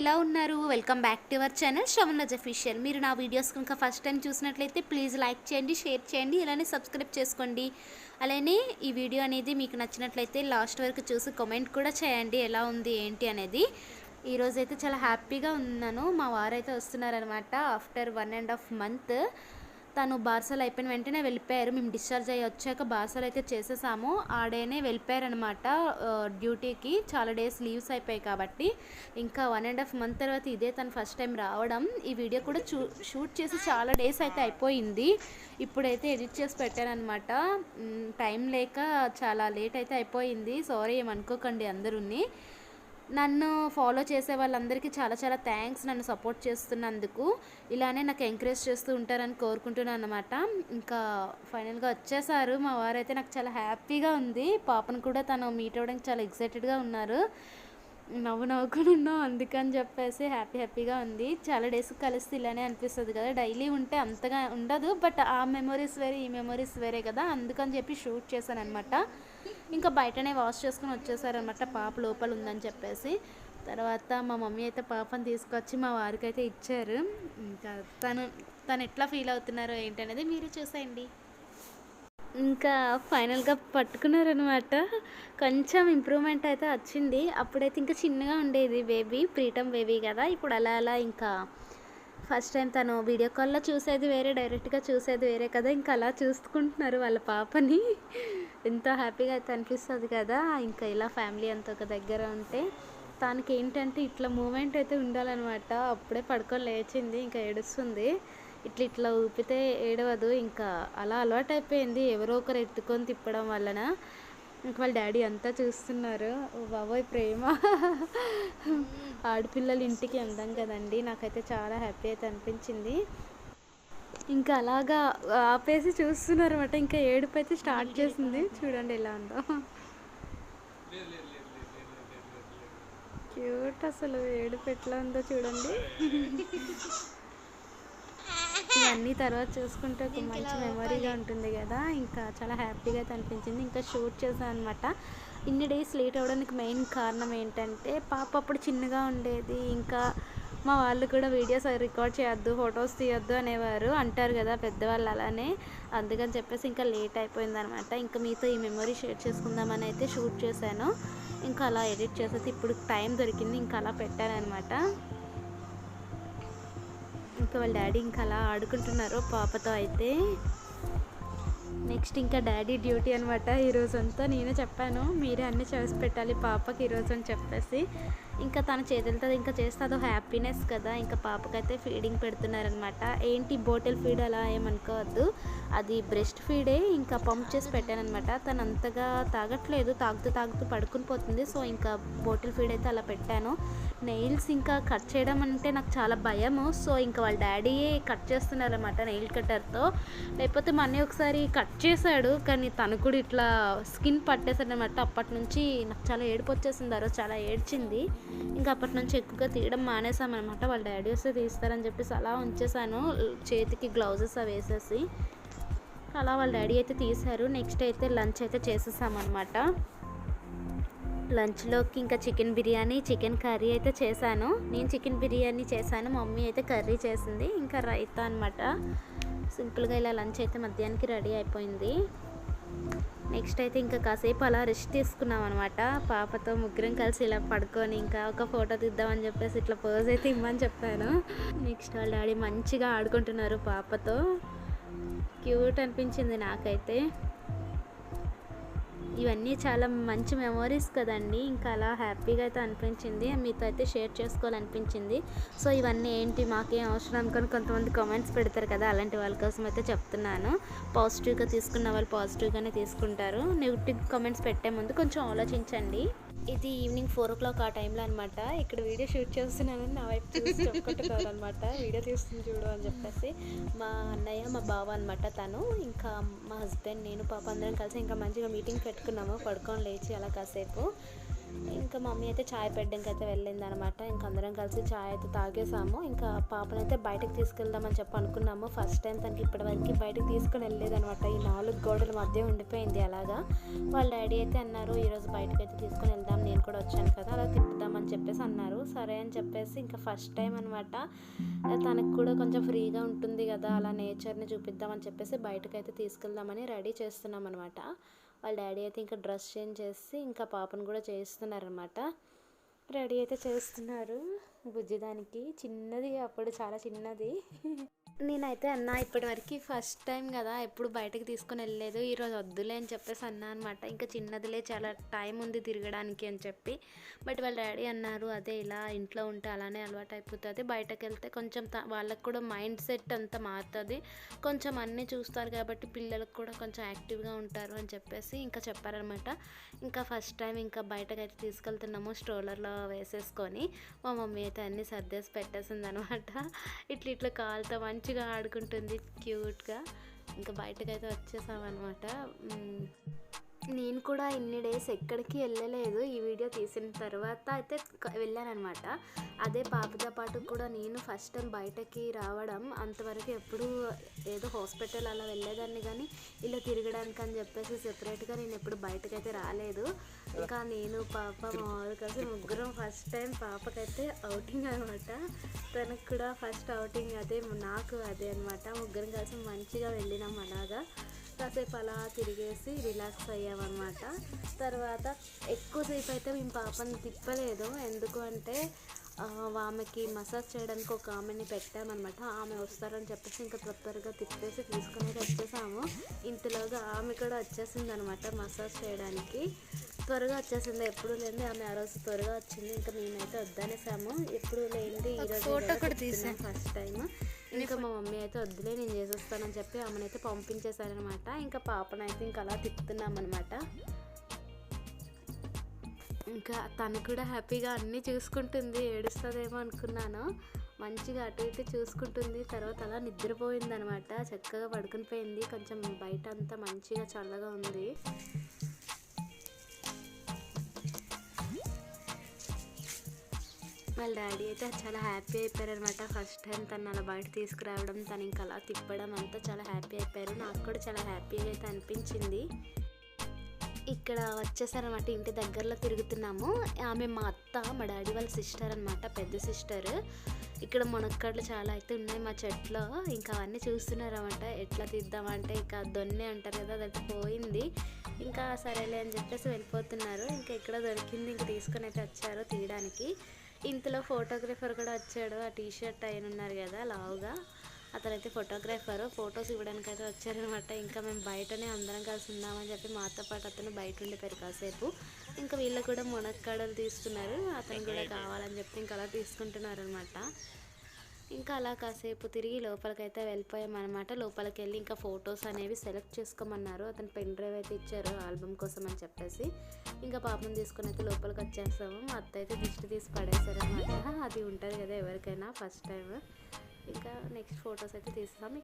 ఎలా ఉన్నారు? Welcome back to our channel Shravan official. మీరు నా వీడియోస్ కనుక ఫస్ట్ టైం చూసినట్లయితే ప్లీజ్ లైక్ చేయండి, షేర్ చేయండి, ఇలానే సబ్స్క్రైబ్ చేసుకోండి. అలానే ఈ వీడియో అనేది మీకు నచ్చినట్లయితే లాస్ట్ వరకు చూసి కామెంట్ కూడా చేయండి ఎలా ఉంది ఏంటి అనేది. ఈరోజైతే చాలా హ్యాపీగా ఉన్నాను. మా వారైతే వస్తున్నారనమాట ఆఫ్టర్ 1.5 months. తను బార్సల్ అయిపోయిన వెంటనే వెళ్ళిపోయారు. మేము డిశ్చార్జ్ అయ్యి వచ్చాక బార్సల్ అయితే చేసేసాము. ఆ డేనే వెళ్ళిపోయారనమాట డ్యూటీకి. చాలా డేస్ లీవ్స్ అయిపోయాయి కాబట్టి. ఇంకా 1.5 months తర్వాత ఇదే తను ఫస్ట్ టైం రావడం. ఈ వీడియో కూడా షూట్ చేసి చాలా డేస్ అయితే అయిపోయింది. ఇప్పుడైతే ఎడిట్ చేసి పెట్టానమాట. టైం లేక చాలా లేట్ అయితే అయిపోయింది. సారీ ఏమనుకోకండి అందరూని. నన్ను ఫాలో చేసే వాళ్ళందరికీ చాలా చాలా థ్యాంక్స్ నన్ను సపోర్ట్ చేస్తున్నందుకు. ఇలానే నాకు ఎంకరేజ్ చేస్తూ ఉంటారని కోరుకుంటున్నాను అనమాట. ఇంకా ఫైనల్గా వచ్చేసారు మా వారైతే. నాకు చాలా హ్యాపీగా ఉంది. పాపను కూడా తను మీట్ అవ్వడానికి చాలా ఎక్సైటెడ్గా ఉన్నారు. నవ్వుకుని ఉన్నాం అందుకని చెప్పేసి హ్యాపీగా ఉంది. చాలా డేస్ కలిసి ఇలానే అనిపిస్తుంది కదా. డైలీ ఉంటే అంతగా ఉండదు, బట్ ఆ మెమొరీస్ వేరే ఈ మెమొరీస్ వేరే కదా. అందుకని చెప్పి షూట్ చేశాను అనమాట. ఇంకా బయటనే వాష్ చేసుకుని వచ్చేసారనమాట పాప లోపల ఉందని చెప్పేసి. తర్వాత మా మమ్మీ అయితే పాపను తీసుకొచ్చి మా వారికి అయితే ఇచ్చారు. ఇంకా తను ఎట్లా ఫీల్ అవుతున్నారో ఏంటనేది మీరు చూసేయండి. ఇంకా ఫైనల్గా పట్టుకున్నారనమాట. కొంచెం ఇంప్రూవ్మెంట్ అయితే వచ్చింది. అప్పుడైతే ఇంకా చిన్నగా ఉండేది బేబీ, ప్రీటమ్ బేబీ కదా. ఇప్పుడు అలా ఇంకా ఫస్ట్ టైం తను వీడియో కాల్లో చూసేది వేరే, డైరెక్ట్గా చూసేది వేరే కదా. ఇంకా అలా చూసుకుంటున్నారు వాళ్ళ పాపని. ఎంతో హ్యాపీగా అయితే అనిపిస్తుంది కదా. ఇంకా ఇలా ఫ్యామిలీ అంతా ఒక దగ్గర ఉంటే. తనకి ఏంటంటే ఇట్లా మూమెంట్ అయితే ఉండాలన్నమాట. అప్పుడే పడుకొని లేచింది, ఇంకా ఏడుస్తుంది. ఇట్లా ఊపితే ఏడవదు. ఇంకా అలా అలవాటు అయిపోయింది ఎవరో ఒకరు ఎత్తుకొని తిప్పడం వలన. ఇంక వాళ్ళ డాడీ అంతా చూస్తున్నారు. బాబోయ్ ప్రేమ. ఆడపిల్లలు ఇంటికి అందం కదండి. నాకైతే చాలా హ్యాపీ అయితే అనిపించింది. ఇంకా అలాగా ఆపేసి చూస్తున్నారు అనమాట. ఇంకా ఏడుపు అయితే స్టార్ట్ చేసింది. చూడండి ఎలా ఉందో. క్యూట్. అసలు ఏడుపు ఎట్లా ఉందో చూడండి. ఇవన్నీ తర్వాత చూసుకుంటే ఒక మంచి మెమొరీగా ఉంటుంది కదా. ఇంకా చాలా హ్యాపీగా అయితే అనిపించింది. ఇంకా షూట్ చేశాను అనమాట. ఇన్ని డేస్ లేట్ అవ్వడానికి మెయిన్ కారణం ఏంటంటే పాప అప్పుడు చిన్నగా ఉండేది. ఇంకా మా వాళ్ళు కూడా వీడియోస్ రికార్డ్ చేయొద్దు, ఫొటోస్ తీయొద్దు అనేవారు, అంటారు కదా పెద్దవాళ్ళు అలానే. అందుకని చెప్పేసి ఇంకా లేట్ అయిపోయిందనమాట. ఇంకా మీతో ఈ మెమొరీ షేర్ చేసుకుందామని అయితే షూట్ చేశాను. ఇంకా అలా ఎడిట్ చేసేసి ఇప్పుడు టైం దొరికింది, ఇంకా అలా పెట్టానమాట. ఇంకా వాళ్ళ డాడీ ఇంకా అలా ఆడుకుంటున్నారు పాపతో అయితే. నెక్స్ట్ ఇంకా డాడీ డ్యూటీ అనమాట. ఈరోజంతా నేనే చెప్పాను మీరే అన్నీ చేసి పెట్టాలి పాపకి ఈరోజు అని చెప్పేసి. ఇంకా తన చేతులతో ఇంకా చేస్తే అదో హ్యాపీనెస్ కదా. ఇంకా పాపకైతే ఫీడింగ్ పెడుతున్నారనమాట. ఏంటి బాటిల్ ఫీడ్ అలా ఏమనుకోవద్దు, అది బ్రెస్ట్ ఫీడే. ఇంకా పంప్ చేసి పెట్టానమాట. తను అంతగా తాగట్లేదు, తాగుతూ పడుకుని పోతుంది. సో ఇంకా బాటిల్ ఫీడ్ అయితే అలా పెట్టాను. నెయిల్స్ ఇంకా కట్ చేయడం అంటే నాకు చాలా భయము. సో ఇంకా వాళ్ళ డాడీయే కట్ చేస్తున్నారన్నమాట నెయిల్ కట్టర్తో. లేకపోతే మా అన్నయ్య ఒకసారి కట్ చేశాడు, కానీ తను కూడా ఇట్లా స్కిన్ పట్టేశాడు అనమాట. అప్పటి నుంచి నాకు చాలా ఏడుపు వచ్చేసింది. ఆ రోజు చాలా ఏడ్చింది. ఇంకా అప్పటి నుంచి ఎక్కువగా తీయడం మానేసామన్నమాట. వాళ్ళ డాడీ వస్తే తీస్తారని చెప్పేసి అలా ఉంచేసాను, చేతికి గ్లౌజెస్ అవి వేసేసి. అలా వాళ్ళ డాడీ అయితే తీశారు. నెక్స్ట్ అయితే లంచ్ అయితే చేసేసామన్నమాట. లంచ్లోకి ఇంకా చికెన్ బిర్యానీ, చికెన్ కర్రీ అయితే చేశాను. నేను చికెన్ బిర్యానీ చేశాను, మమ్మీ అయితే కర్రీ చేసింది. ఇంకా రైతా అనమాట. సింపుల్గా ఇలా లంచ్ అయితే మధ్యాహ్నానికి రెడీ అయిపోయింది. నెక్స్ట్ అయితే ఇంకా కాసేపు అలా రెస్ట్ తీసుకున్నాం అనమాట. పాపతో ముగ్గురం కలిసి ఇలా పడుకొని ఇంకా ఒక ఫోటో తీద్దామని చెప్పేసి ఇట్లా పోజ్ అయితే ఇమ్మని చెప్పాను. నెక్స్ట్ వాళ్ళ డాడీ మంచిగా ఆడుకుంటున్నారు పాపతో. క్యూట్ అనిపించింది నాకైతే. ఇవన్నీ చాలా మంచి మెమొరీస్ కదండి. ఇంకా అలా హ్యాపీగా అయితే అనిపించింది, మీతో అయితే షేర్ చేసుకోవాలనిపించింది. సో ఇవన్నీ ఏంటి మాకేం అవసరం అనుకొని కొంతమంది కామెంట్స్ పెడతారు కదా, అలాంటి వాళ్ళ కోసం అయితే చెప్తున్నాను. పాజిటివ్గా తీసుకున్న వాళ్ళు పాజిటివ్గానే తీసుకుంటారు. నెగిటివ్ కామెంట్స్ పెట్టే ముందు కొంచెం ఆలోచించండి. ఇది ఈవినింగ్ 4 o'clock ఆ టైంలో అనమాట. ఇక్కడ వీడియో షూట్ చేస్తున్నాను, నా వైపు చూసి చెప్పుకుంటున్నారు అనమాట. వీడియో తీస్తుంది చూడు అని చెప్పేసి. మా అన్నయ్య మా బావ అనమాట తను. ఇంకా మా హస్బెండ్, నేను, పాప అందరం కలిసి ఇంకా మంచిగా మీటింగ్ పెట్టుకున్నాము. పడుకొని లేచి అలా కాసేపు ఇంకా మమ్మీ అయితే చాయ్ పెట్టడానికి అయితే వెళ్ళింది అనమాట. ఇంకా అందరం కలిసి చాయ్ అయితే తాగేసాము. ఇంకా పాపనైతే బయటకు తీసుకెళ్దామని చెప్పి అనుకున్నాము. ఫస్ట్ టైం తనకి ఇప్పటివరకు బయటకు తీసుకుని వెళ్ళలేదనమాట. ఈ 4 గోడల మధ్య ఉండిపోయింది అలాగా. వాళ్ళ డాడీ అయితే అన్నారు, ఈరోజు బయటకు అయితే తీసుకుని వెళ్దాం, నేను కూడా వచ్చాను కదా, అలా తిప్పుదామని చెప్పేసి అన్నారు. సరే అని చెప్పేసి ఇంకా ఫస్ట్ టైం అనమాట, తనకు కూడా కొంచెం ఫ్రీగా ఉంటుంది కదా, అలా నేచర్ని చూపిద్దామని చెప్పేసి బయటకైతే తీసుకెళ్దామని రెడీ చేస్తున్నాం అనమాట. వాళ్ళ డాడీ అయితే ఇంకా డ్రెస్ చేంజ్ చేసి ఇంకా పాపను కూడా చేస్తున్నారనమాట. రెడీ అయితే చేస్తున్నారు బుజ్జిదానికి. చిన్నది, అప్పుడు చాలా చిన్నది. నేనైతే అన్నా, ఇప్పటివరకు ఫస్ట్ టైం కదా, ఎప్పుడు బయటకు తీసుకుని వెళ్ళలేదు, ఈరోజు వద్దులే అని చెప్పేసి అన్నా అనమాట. ఇంకా చిన్నదిలే, చాలా టైం ఉంది తిరగడానికి అని చెప్పి. బట్ వాళ్ళ డాడీ అన్నారు, అదే ఇలా ఇంట్లో ఉంటే అలానే అలవాటు అయిపోతుంది, బయటకు వెళ్తే కొంచెం వాళ్ళకు కూడా మైండ్ సెట్ అంతా మారుతుంది, కొంచెం అన్నీ చూస్తారు కాబట్టి పిల్లలకు కూడా కొంచెం యాక్టివ్గా ఉంటారు అని చెప్పేసి ఇంకా చెప్పారనమాట. ఇంకా ఫస్ట్ టైం ఇంకా బయటకు అయితే తీసుకెళ్తున్నాము, స్ట్రోలర్లో వేసేసుకొని. మా మమ్మీ అయితే అన్నీ సర్దేసి పెట్టేసింది అనమాట. ఇట్లా కాలుతో మంచిగా ఆడుకుంటుంది క్యూట్గా. ఇంకా బయటకైతే వచ్చేసామన్నమాట. నేను కూడా ఇన్ని డేస్ ఎక్కడికి వెళ్ళలేదు. ఈ వీడియో తీసిన తర్వాత అయితే వెళ్ళానమాట. అదే పాపతో పాటు కూడా నేను ఫస్ట్ టైం బయటకి రావడం. అంతవరకు ఎప్పుడు ఏదో హాస్పిటల్ అలా వెళ్ళేదాన్ని, కానీ ఇలా తిరగడానికి అని చెప్పేసి సెపరేట్గా నేను ఎప్పుడు బయటకైతే రాలేదు. ఇంకా నేను పాప మా వారు కలిసి ముగ్గురం ఫస్ట్ టైం పాపకైతే అవుటింగ్ అనమాట. తనకు కూడా ఫస్ట్ అవుటింగ్ అదే, నాకు అదే అనమాట. ముగ్గురం కలిసి మంచిగా వెళ్ళినాం. అలాగా కాసేపు అలా తిరిగేసి రిలాక్స్ అయ్యామన్నమాట. తర్వాత ఎక్కువసేపు అయితే మేము పాపని తిప్పలేదు, ఎందుకు అంటే ఆమెకి మసాజ్ చేయడానికి ఒక ఆమెని పెట్టామన్నమాట. ఆమె వస్తారని చెప్పేసి ఇంకా త్వరగా తిప్పేసి తీసుకుని వచ్చేసాము. ఇంతలోగా ఆమె కూడా వచ్చేసింది అనమాట మసాజ్ చేయడానికి. త్వరగా వచ్చేసింది, ఎప్పుడు లేని ఆమె ఆ రోజు త్వరగా వచ్చింది. ఇంకా మేమైతే వద్దనేసాము, ఎప్పుడు లేనిది ఈరోజు ఫోటో కూడా తీసాం ఫస్ట్ టైం. ఇంకా మా మమ్మీ అయితే వద్దులే, నేను చేసేస్తానని చెప్పి ఆమెనైతే పంపించేశారనమాట. ఇంకా పాపనైతే ఇంకా అలా తిప్పుతున్నామన్నమాట. ఇంకా తను కూడా హ్యాపీగా అన్నీ చూసుకుంటుంది, ఏడుస్తుందేమో అనుకున్నాను. మంచిగా అటు ఇటు చూసుకుంటుంది. తర్వాత అలా నిద్రపోయింది అనమాట, చక్కగా పడుకుని పోయింది. కొంచెం బయట అంతా మంచిగా చల్లగా ఉంది. వాళ్ళ డాడీ అయితే చాలా హ్యాపీ అయిపోయారనమాట. ఫస్ట్ టైం తను అలా బయట తీసుకురావడం, తను ఇంకా అలా తిప్పడం అంతా చాలా హ్యాపీ అయిపోయారు. నాకు కూడా చాలా హ్యాపీగా అయితే అనిపించింది. ఇక్కడ వచ్చేసారనమాట, ఇంటి దగ్గరలో తిరుగుతున్నాము. ఆమె మా అత్త, మా డాడీ వాళ్ళ సిస్టర్ అనమాట, పెద్ద సిస్టర్. ఇక్కడ మునక్కాడలు చాలా అయితే ఉన్నాయి మా చెట్లో. ఇంకా అవన్నీ చూస్తున్నారన్నమాట. ఎట్లా తీద్దామంటే ఇంకా దొన్నే అంటారు కదా, అదైతే పోయింది. ఇంకా సరేలే అని చెప్పేసి వెళ్ళిపోతున్నారు. ఇంకా ఎక్కడ దొరికింది, ఇంకా తీసుకొని అయితే వచ్చారు తీయడానికి. ఇంతలో ఫోటోగ్రాఫర్ కూడా వచ్చాడు. ఆ టీషర్ట్ అయిన ఉన్నారు కదా లావుగా, అతనైతే ఫోటోగ్రాఫర్, ఫొటోస్ ఇవ్వడానికి అయితే వచ్చారనమాట. ఇంకా మేము బయటనే అందరం కలిసి ఉందామని చెప్పి మాతో పాటు అతను బయట ఉండిపోయారు కాసేపు. ఇంకా వీళ్ళు కూడా మునక్కాడలు తీస్తున్నారు, అతను కూడా కావాలని చెప్పి ఇంకా అలా తీసుకుంటున్నారు అనమాట. ఇంకా అలా కాసేపు తిరిగి లోపలికైతే వెళ్ళిపోయామన్నమాట. లోపలికి వెళ్ళి ఇంకా ఫొటోస్ అనేవి సెలెక్ట్ చేసుకోమన్నారు. అతను పెన్ డ్రైవ్ అయితే ఇచ్చారు ఆల్బమ్ కోసం అని చెప్పేసి. ఇంకా పాపను తీసుకుని అయితే లోపలికి వచ్చేస్తాము. మా అత్త అయితే దిష్టి తీసి పడేశారనమాట. అది ఉంటుంది కదా ఎవరికైనా ఫస్ట్ టైం. ఇంకా నెక్స్ట్ ఫొటోస్ అయితే తీస్తాము.